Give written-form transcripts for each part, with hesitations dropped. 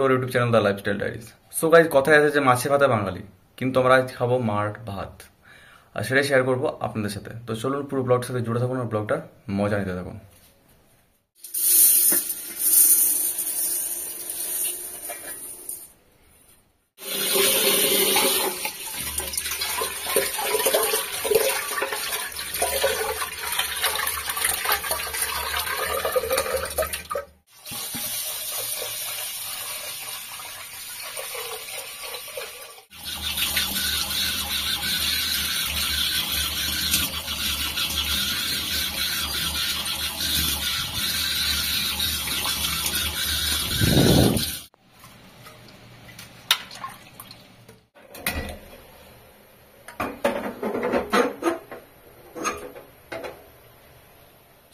Two YouTube channel the lifestyle diaries. So guys, কথায় আছে যে মাছে ভাতে বাঙালি, কিন্তু আমরা আজ খাবো মার ভাত, আর সেটাই শেয়ার করবো আপনাদের সাথে। তো চলুন পুরো ব্লগটার সাথে জুড়ে থাকুন আর ব্লগটার মজা নিতে থাকুন।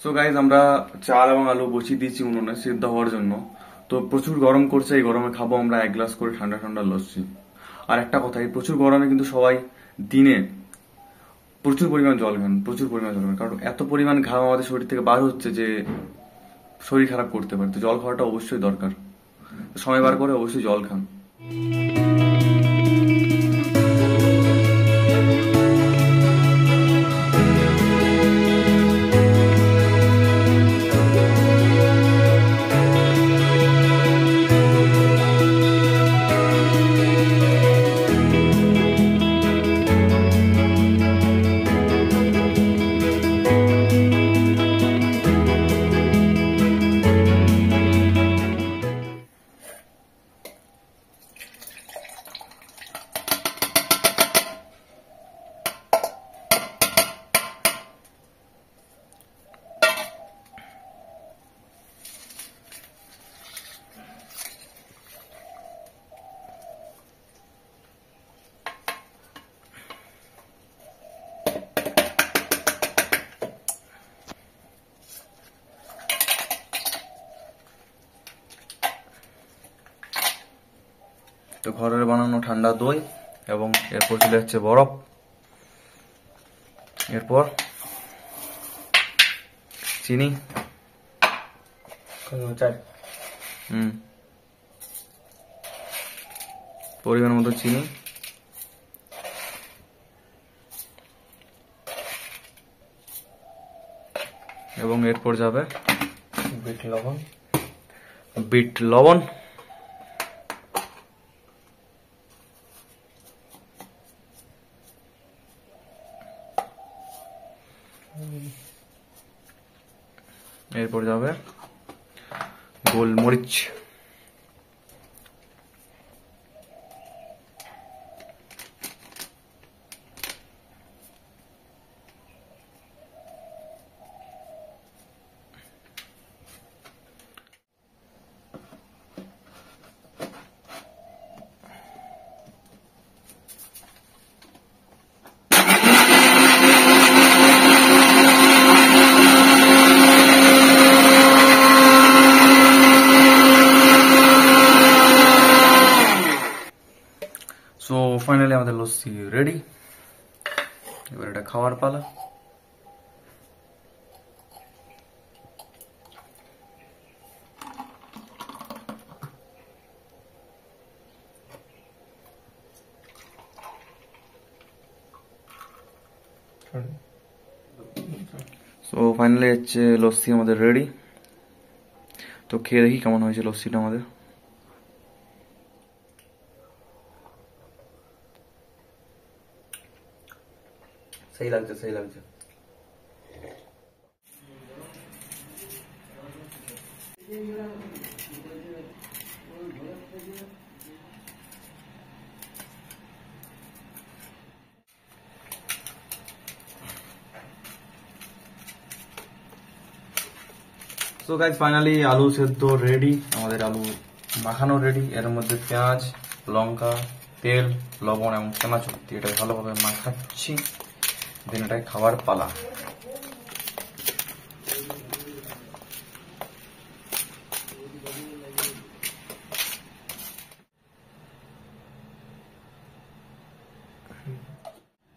সো গাইজ, আমরা চাল এবং আলু বসিয়ে দিয়েছি উনুনে সিদ্ধ হওয়ার জন্য। তো প্রচুর গরম করছে, এই গরমে খাবো আমরা 1 গ্লাস করে ঠান্ডা ঠান্ডা লস্যি। আর একটা কথা, এই প্রচুর গরমে কিন্তু সবাই দিনে প্রচুর পরিমাণ জল খান, কারণ এত পরিমাণ ঘাম আমাদের শরীর থেকে বার হচ্ছে যে শরীর খারাপ করতে পারে। তো জল খাওয়াটা অবশ্যই দরকার, সময় বার করে অবশ্যই জল খান। তো ঘরের বানানো ঠান্ডা দই, এবং এরপর চলে যাচ্ছে বরফ, এরপর চিনি, পরিমাণ মতো চিনি, এবং এরপর যাবে বিট লবণ, এরপর যাবে গোলমরিচ, সো ফাইনালি আমাদের লস্যি রেডি। এবার এটা খাওয়ার পালা। সো ফাইনালি হচ্ছে লস্যি আমাদের রেডি। তো খেয়ে দেখি কেমন হয়েছে লস্যিটা আমাদের। सही लगता सही लगता। সো গাইস, ফাইনালি আলু সেদ্ধ রেডি, আমাদের আলু মাখানো রেডি। এর মধ্যে পেঁয়াজ, লঙ্কা, তেল, লবণ এবং চানাচুর দিয়ে এটা ভালোভাবে মাখাচ্ছি। দেন এটাই খাবার পালা।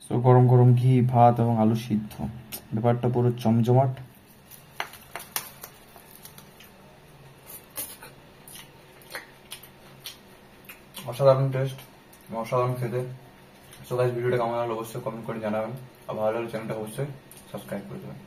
সো গরম গরম ঘি, ভাত এবং আলু সিদ্ধ, ব্যাপারটা পুরো জমজমাট। অসাধারণ টেস্ট, অসাধারণ খেতে। সো গাইস, ভিডিওটা কেমন লাগলো অবশ্যই কমেন্ট করে জানাবেন, আর ভালো লাগলে চ্যানেলটা অবশ্যই সাবস্ক্রাইব করে দেবেন।